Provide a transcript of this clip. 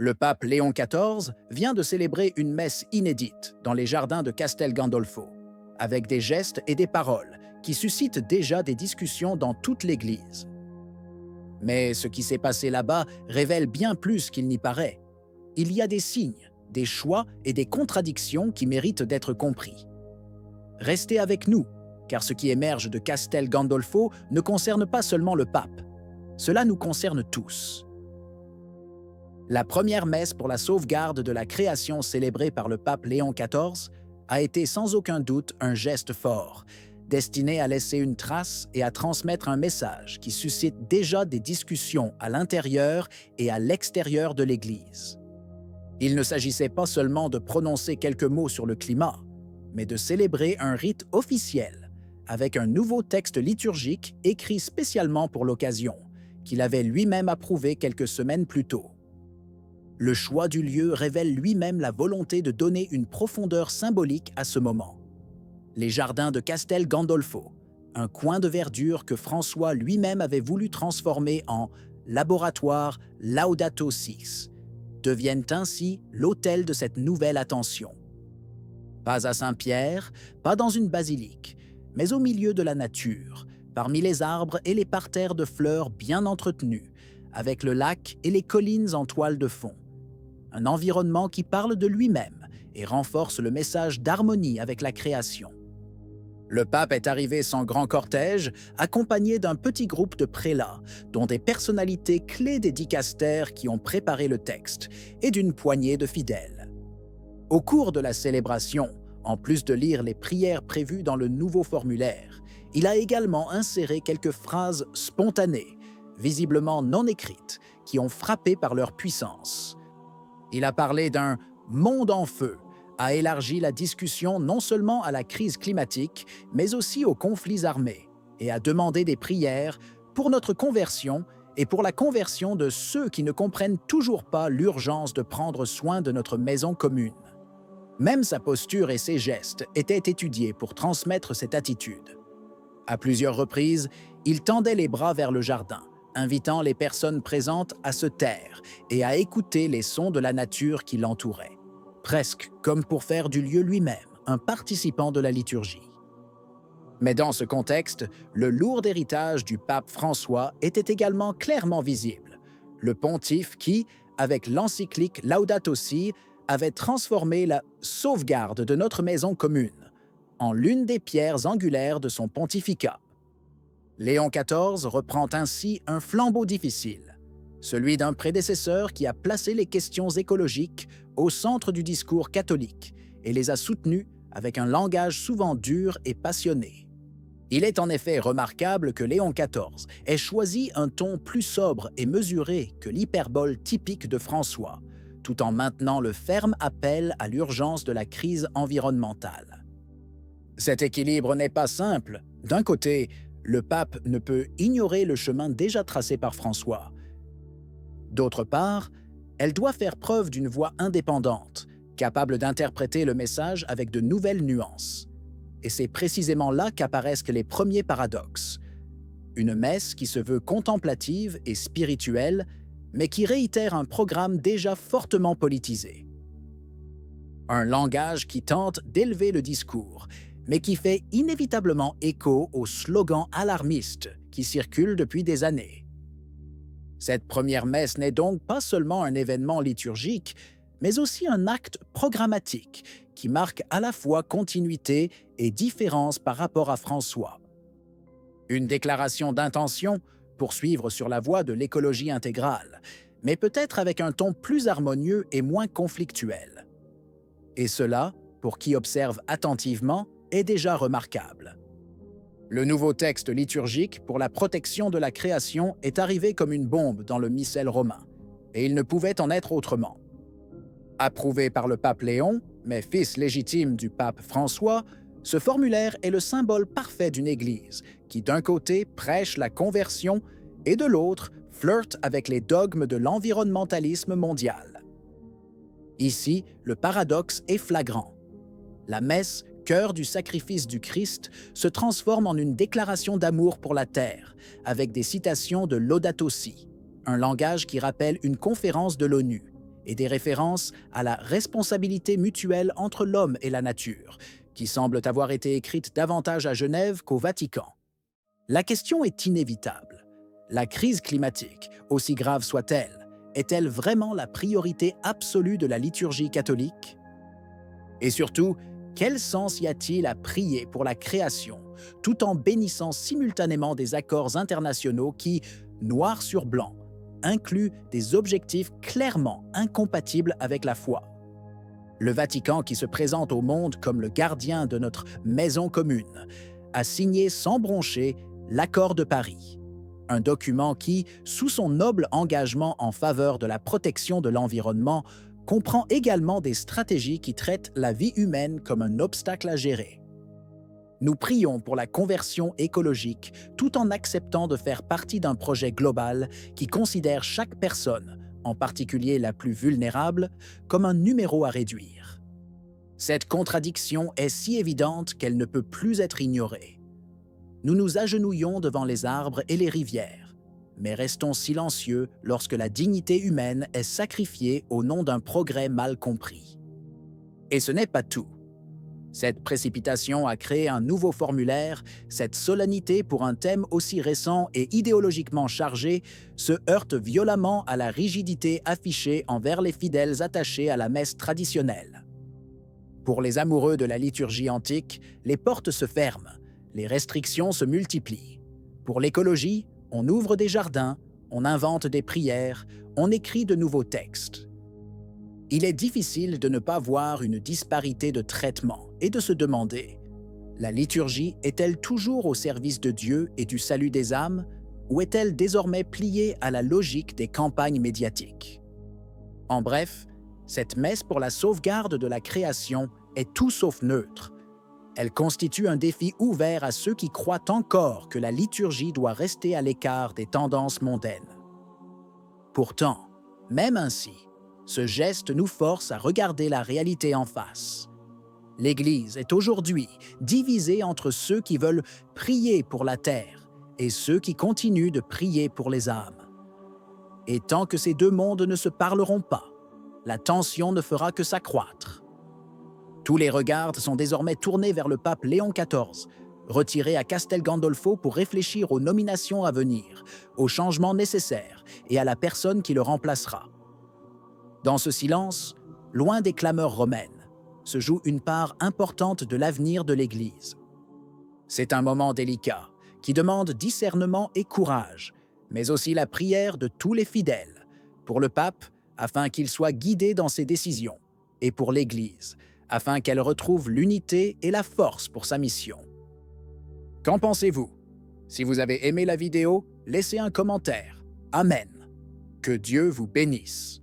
Le pape Léon XIV vient de célébrer une messe inédite dans les jardins de Castel Gandolfo, avec des gestes et des paroles qui suscitent déjà des discussions dans toute l'Église. Mais ce qui s'est passé là-bas révèle bien plus qu'il n'y paraît. Il y a des signes, des choix et des contradictions qui méritent d'être compris. Restez avec nous, car ce qui émerge de Castel Gandolfo ne concerne pas seulement le pape. Cela nous concerne tous. La première messe pour la sauvegarde de la création célébrée par le pape Léon XIV a été sans aucun doute un geste fort, destiné à laisser une trace et à transmettre un message qui suscite déjà des discussions à l'intérieur et à l'extérieur de l'Église. Il ne s'agissait pas seulement de prononcer quelques mots sur le climat, mais de célébrer un rite officiel avec un nouveau texte liturgique écrit spécialement pour l'occasion, qu'il avait lui-même approuvé quelques semaines plus tôt. Le choix du lieu révèle lui-même la volonté de donner une profondeur symbolique à ce moment. Les jardins de Castel Gandolfo, un coin de verdure que François lui-même avait voulu transformer en laboratoire Laudato Si', deviennent ainsi l'autel de cette nouvelle attention. Pas à Saint-Pierre, pas dans une basilique, mais au milieu de la nature, parmi les arbres et les parterres de fleurs bien entretenus, avec le lac et les collines en toile de fond. Un environnement qui parle de lui-même et renforce le message d'harmonie avec la création. Le pape est arrivé sans grand cortège, accompagné d'un petit groupe de prélats, dont des personnalités clés des dicastères qui ont préparé le texte, et d'une poignée de fidèles. Au cours de la célébration, en plus de lire les prières prévues dans le nouveau formulaire, il a également inséré quelques phrases spontanées, visiblement non écrites, qui ont frappé par leur puissance. Il a parlé d'un « monde en feu », a élargi la discussion non seulement à la crise climatique, mais aussi aux conflits armés, et a demandé des prières pour notre conversion et pour la conversion de ceux qui ne comprennent toujours pas l'urgence de prendre soin de notre maison commune. Même sa posture et ses gestes étaient étudiés pour transmettre cette attitude. À plusieurs reprises, il tendait les bras vers le jardin, invitant les personnes présentes à se taire et à écouter les sons de la nature qui l'entourait, presque comme pour faire du lieu lui-même un participant de la liturgie. Mais dans ce contexte, le lourd héritage du pape François était également clairement visible. Le pontife qui, avec l'encyclique Laudato Si', avait transformé la sauvegarde de notre maison commune en l'une des pierres angulaires de son pontificat. Léon XIV reprend ainsi un flambeau difficile, celui d'un prédécesseur qui a placé les questions écologiques au centre du discours catholique et les a soutenues avec un langage souvent dur et passionné. Il est en effet remarquable que Léon XIV ait choisi un ton plus sobre et mesuré que l'hyperbole typique de François, tout en maintenant le ferme appel à l'urgence de la crise environnementale. Cet équilibre n'est pas simple. D'un côté, le pape ne peut ignorer le chemin déjà tracé par François. D'autre part, elle doit faire preuve d'une voix indépendante, capable d'interpréter le message avec de nouvelles nuances. Et c'est précisément là qu'apparaissent les premiers paradoxes. Une messe qui se veut contemplative et spirituelle, mais qui réitère un programme déjà fortement politisé. Un langage qui tente d'élever le discours, mais qui fait inévitablement écho aux slogans alarmistes qui circulent depuis des années. Cette première messe n'est donc pas seulement un événement liturgique, mais aussi un acte programmatique qui marque à la fois continuité et différence par rapport à François. Une déclaration d'intention pour suivre sur la voie de l'écologie intégrale, mais peut-être avec un ton plus harmonieux et moins conflictuel. Et cela, pour qui observe attentivement, est déjà remarquable. Le nouveau texte liturgique pour la protection de la création est arrivé comme une bombe dans le missel romain, et il ne pouvait en être autrement. Approuvé par le pape Léon, mais fils légitime du pape François, ce formulaire est le symbole parfait d'une Église qui, d'un côté, prêche la conversion et de l'autre, flirte avec les dogmes de l'environnementalisme mondial. Ici, le paradoxe est flagrant. La messe, cœur du sacrifice du Christ, se transforme en une déclaration d'amour pour la terre, avec des citations de Laudato Si', un langage qui rappelle une conférence de l'ONU, et des références à la responsabilité mutuelle entre l'homme et la nature, qui semblent avoir été écrites davantage à Genève qu'au Vatican. La question est inévitable. La crise climatique, aussi grave soit-elle, est-elle vraiment la priorité absolue de la liturgie catholique? Et surtout, quel sens y a-t-il à prier pour la création, tout en bénissant simultanément des accords internationaux qui, noir sur blanc, incluent des objectifs clairement incompatibles avec la foi? Le Vatican, qui se présente au monde comme le gardien de notre maison commune, a signé sans broncher l'Accord de Paris, un document qui, sous son noble engagement en faveur de la protection de l'environnement, comprend également des stratégies qui traitent la vie humaine comme un obstacle à gérer. Nous prions pour la conversion écologique tout en acceptant de faire partie d'un projet global qui considère chaque personne, en particulier la plus vulnérable, comme un numéro à réduire. Cette contradiction est si évidente qu'elle ne peut plus être ignorée. Nous nous agenouillons devant les arbres et les rivières, mais restons silencieux lorsque la dignité humaine est sacrifiée au nom d'un progrès mal compris. Et ce n'est pas tout. Cette précipitation a créé un nouveau formulaire, cette solennité pour un thème aussi récent et idéologiquement chargé se heurte violemment à la rigidité affichée envers les fidèles attachés à la messe traditionnelle. Pour les amoureux de la liturgie antique, les portes se ferment, les restrictions se multiplient. Pour l'écologie, on ouvre des jardins, on invente des prières, on écrit de nouveaux textes. Il est difficile de ne pas voir une disparité de traitement et de se demander, la liturgie est-elle toujours au service de Dieu et du salut des âmes, ou est-elle désormais pliée à la logique des campagnes médiatiques? En bref, cette messe pour la sauvegarde de la création est tout sauf neutre. Elle constitue un défi ouvert à ceux qui croient encore que la liturgie doit rester à l'écart des tendances mondaines. Pourtant, même ainsi, ce geste nous force à regarder la réalité en face. L'Église est aujourd'hui divisée entre ceux qui veulent prier pour la terre et ceux qui continuent de prier pour les âmes. Et tant que ces deux mondes ne se parleront pas, la tension ne fera que s'accroître. Tous les regards sont désormais tournés vers le pape Léon XIV, retiré à Castel Gandolfo pour réfléchir aux nominations à venir, aux changements nécessaires et à la personne qui le remplacera. Dans ce silence, loin des clameurs romaines, se joue une part importante de l'avenir de l'Église. C'est un moment délicat, qui demande discernement et courage, mais aussi la prière de tous les fidèles, pour le pape, afin qu'il soit guidé dans ses décisions, et pour l'Église, afin qu'elle retrouve l'unité et la force pour sa mission. Qu'en pensez-vous? Si vous avez aimé la vidéo, laissez un commentaire. Amen. Que Dieu vous bénisse.